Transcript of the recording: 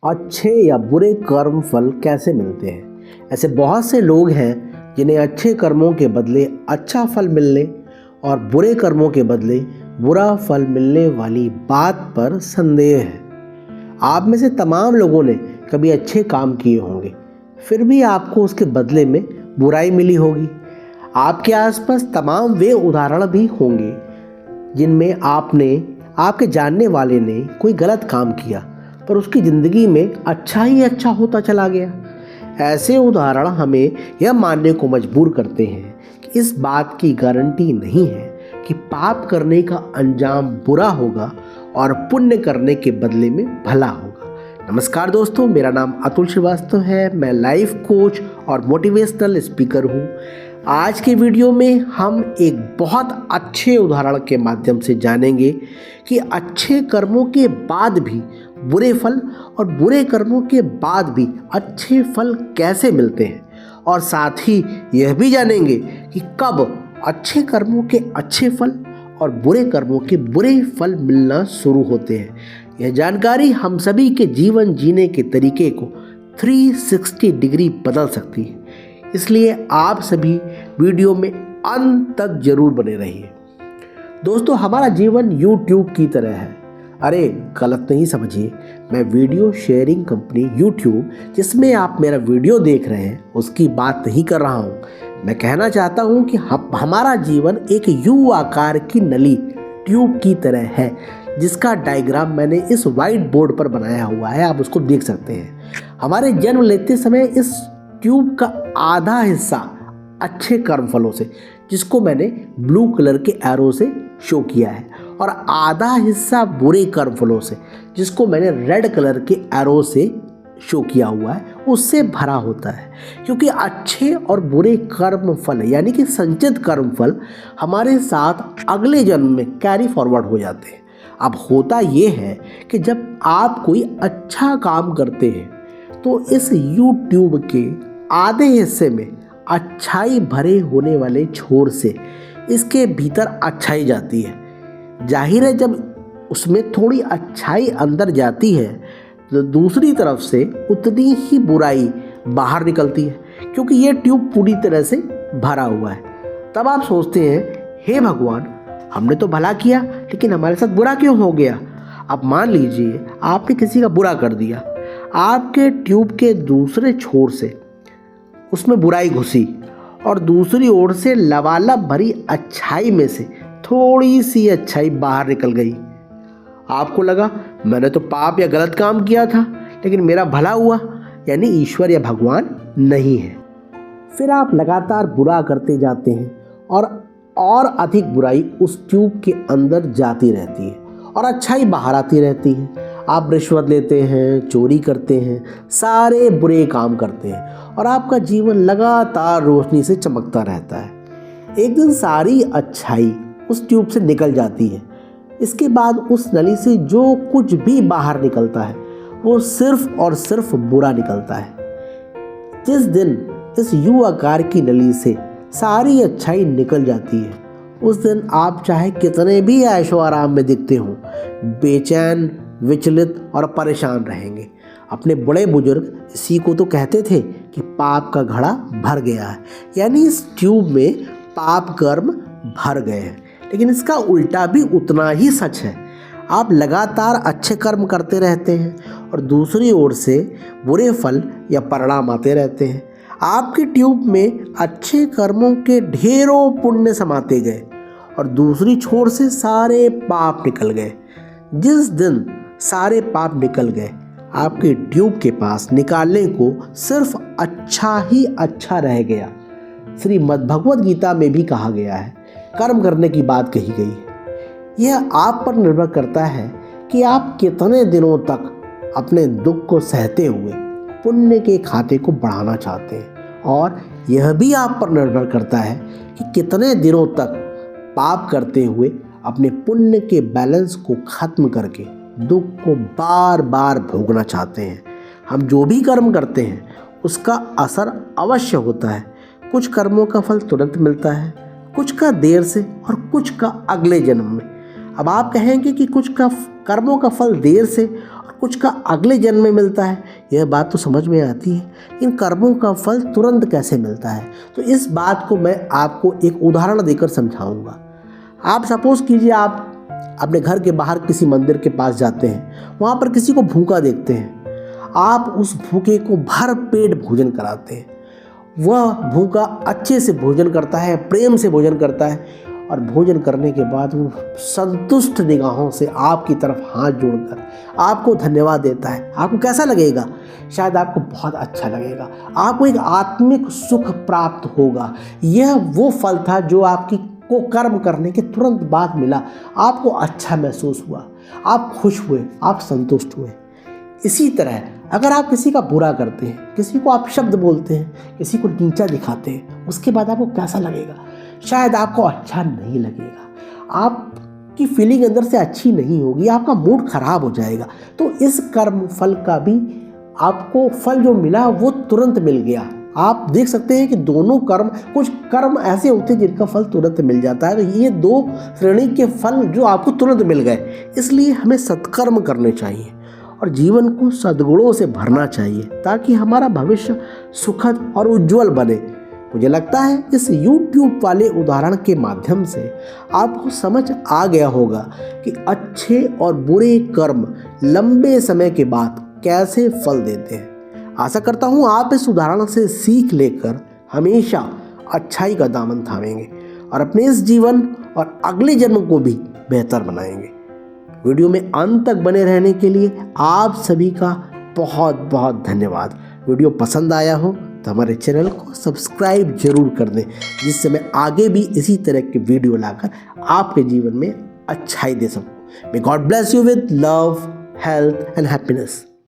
अच्छे या बुरे कर्म फल कैसे मिलते हैं। ऐसे बहुत से लोग हैं जिन्हें अच्छे कर्मों के बदले अच्छा फल मिलने और बुरे कर्मों के बदले बुरा फल मिलने वाली बात पर संदेह है। आप में से तमाम लोगों ने कभी अच्छे काम किए होंगे, फिर भी आपको उसके बदले में बुराई मिली होगी। आपके आसपास तमाम वे उदाहरण भी होंगे जिनमें आपके जानने वाले ने कोई गलत काम किया पर उसकी ज़िंदगी में अच्छा ही अच्छा होता चला गया। ऐसे उदाहरण हमें यह मानने को मजबूर करते हैं कि इस बात की गारंटी नहीं है कि पाप करने का अंजाम बुरा होगा और पुण्य करने के बदले में भला होगा। नमस्कार दोस्तों, मेरा नाम अतुल श्रीवास्तव है। मैं लाइफ कोच और मोटिवेशनल स्पीकर हूँ। आज के वीडियो में हम एक बहुत अच्छे उदाहरण के माध्यम से जानेंगे कि अच्छे कर्मों के बाद भी बुरे फल और बुरे कर्मों के बाद भी अच्छे फल कैसे मिलते हैं, और साथ ही यह भी जानेंगे कि कब अच्छे कर्मों के अच्छे फल और बुरे कर्मों के बुरे फल मिलना शुरू होते हैं। यह जानकारी हम सभी के जीवन जीने के तरीके को 360 डिग्री बदल सकती है, इसलिए आप सभी वीडियो में अंत तक जरूर बने रहिए। दोस्तों, हमारा जीवन YouTube की तरह है। अरे गलत नहीं समझिए, मैं वीडियो शेयरिंग कंपनी YouTube जिसमें आप मेरा वीडियो देख रहे हैं उसकी बात नहीं कर रहा हूँ। मैं कहना चाहता हूँ कि हमारा जीवन एक यू आकार की नली ट्यूब की तरह है, जिसका डायग्राम मैंने इस वाइट बोर्ड पर बनाया हुआ है, आप उसको देख सकते हैं। हमारे जन्म लेते समय इस ट्यूब का आधा हिस्सा अच्छे कर्मफलों से, जिसको मैंने ब्लू कलर के एरो से शो किया है, और आधा हिस्सा बुरे कर्मफलों से, जिसको मैंने रेड कलर के एरो से शो किया हुआ है, उससे भरा होता है। क्योंकि अच्छे और बुरे कर्म फल यानी कि संचित कर्म फल हमारे साथ अगले जन्म में कैरी फॉरवर्ड हो जाते हैं। अब होता ये है कि जब आप कोई अच्छा काम करते हैं तो इस यूट्यूब के आधे हिस्से में अच्छाई भरे होने वाले छोर से इसके भीतर अच्छाई जाती है। जाहिर है, जब उसमें थोड़ी अच्छाई अंदर जाती है तो दूसरी तरफ से उतनी ही बुराई बाहर निकलती है, क्योंकि ये ट्यूब पूरी तरह से भरा हुआ है। तब आप सोचते हैं, हे भगवान, हमने तो भला किया लेकिन हमारे साथ बुरा क्यों हो गया। अब मान लीजिए आपने किसी का बुरा कर दिया, आपके ट्यूब के दूसरे छोर से उसमें बुराई घुसी और दूसरी ओर से लबालब भरी अच्छाई में से थोड़ी सी अच्छाई बाहर निकल गई। आपको लगा मैंने तो पाप या गलत काम किया था लेकिन मेरा भला हुआ, यानी ईश्वर या भगवान नहीं है। फिर आप लगातार बुरा करते जाते हैं और अधिक बुराई उस ट्यूब के अंदर जाती रहती है और अच्छाई बाहर आती रहती है। आप रिश्वत लेते हैं, चोरी करते हैं, सारे बुरे काम करते हैं और आपका जीवन लगातार रोशनी से चमकता रहता है। एक दिन सारी अच्छाई उस ट्यूब से निकल जाती है। इसके बाद उस नली से जो कुछ भी बाहर निकलता है वो सिर्फ और सिर्फ बुरा निकलता है। जिस दिन इस यू आकार की नली से सारी अच्छाई निकल जाती है, उस दिन आप चाहे कितने भी ऐशो आराम में दिखते हों, बेचैन, विचलित और परेशान रहेंगे। अपने बड़े बुजुर्ग इसी को तो कहते थे कि पाप का घड़ा भर गया है, यानी इस ट्यूब में पाप कर्म भर गए हैं। लेकिन इसका उल्टा भी उतना ही सच है। आप लगातार अच्छे कर्म करते रहते हैं और दूसरी ओर से बुरे फल या परिणाम आते रहते हैं। आपकी ट्यूब में अच्छे कर्मों के ढेरों पुण्य समाते गए और दूसरी छोर से सारे पाप निकल गए। जिस दिन सारे पाप निकल गए, आपके ट्यूब के पास निकालने को सिर्फ अच्छा ही अच्छा रह गया। श्रीमद् भगवद गीता में भी कहा गया है, कर्म करने की बात कही गई है। यह आप पर निर्भर करता है कि आप कितने दिनों तक अपने दुख को सहते हुए पुण्य के खाते को बढ़ाना चाहते हैं, और यह भी आप पर निर्भर करता है कि कितने दिनों तक पाप करते हुए अपने पुण्य के बैलेंस को खत्म करके दुख को बार बार भोगना चाहते हैं। हम जो भी कर्म करते हैं उसका असर अवश्य होता है। कुछ कर्मों का फल तुरंत मिलता है, कुछ का देर से और कुछ का अगले जन्म में। अब आप कहेंगे कि कुछ का कर्मों का फल देर से और कुछ का अगले जन्म में मिलता है, यह बात तो समझ में आती है। इन कर्मों का फल तुरंत कैसे मिलता है, तो इस बात को मैं आपको एक उदाहरण देकर समझाऊंगा। आप सपोज कीजिए आप अपने घर के बाहर किसी मंदिर के पास जाते हैं, वहाँ पर किसी को भूखा देखते हैं, आप उस भूखे को भर पेट भोजन कराते हैं। वह भूखा अच्छे से भोजन करता है, प्रेम से भोजन करता है, और भोजन करने के बाद वो संतुष्ट निगाहों से आपकी तरफ हाथ जोड़कर आपको धन्यवाद देता है। आपको कैसा लगेगा? शायद आपको बहुत अच्छा लगेगा, आपको एक आत्मिक सुख प्राप्त होगा। यह वो फल था जो आपकी को कर्म करने के तुरंत बाद मिला। आपको अच्छा महसूस हुआ, आप खुश हुए, आप संतुष्ट हुए। इसी तरह अगर आप किसी का बुरा करते हैं, किसी को आप शब्द बोलते हैं, किसी को नीचा दिखाते हैं, उसके बाद आपको कैसा लगेगा? शायद आपको अच्छा नहीं लगेगा, आपकी फीलिंग अंदर से अच्छी नहीं होगी, आपका मूड खराब हो जाएगा। तो इस कर्म फल का भी आपको फल जो मिला वो तुरंत मिल गया। आप देख सकते हैं कि दोनों कर्म, कुछ कर्म ऐसे होते हैं जिनका फल तुरंत मिल जाता है, तो ये दो श्रेणी के फल जो आपको तुरंत मिल गए। इसलिए हमें सत्कर्म करने चाहिए और जीवन को सद्गुणों से भरना चाहिए ताकि हमारा भविष्य सुखद और उज्जवल बने। मुझे लगता है इस YouTube वाले उदाहरण के माध्यम से आपको समझ आ गया होगा कि अच्छे और बुरे कर्म लंबे समय के बाद कैसे फल देते हैं। आशा करता हूँ आप इस उदाहरण से सीख लेकर हमेशा अच्छाई का दामन थामेंगे और अपने इस जीवन और अगले जन्म को भी बेहतर बनाएंगे। वीडियो में अंत तक बने रहने के लिए आप सभी का बहुत बहुत धन्यवाद। वीडियो पसंद आया हो तो हमारे चैनल को सब्सक्राइब जरूर कर दें, जिससे मैं आगे भी इसी तरह के वीडियो लाकर आपके जीवन में अच्छाई दे सकूं। May God bless you with love, health and happiness.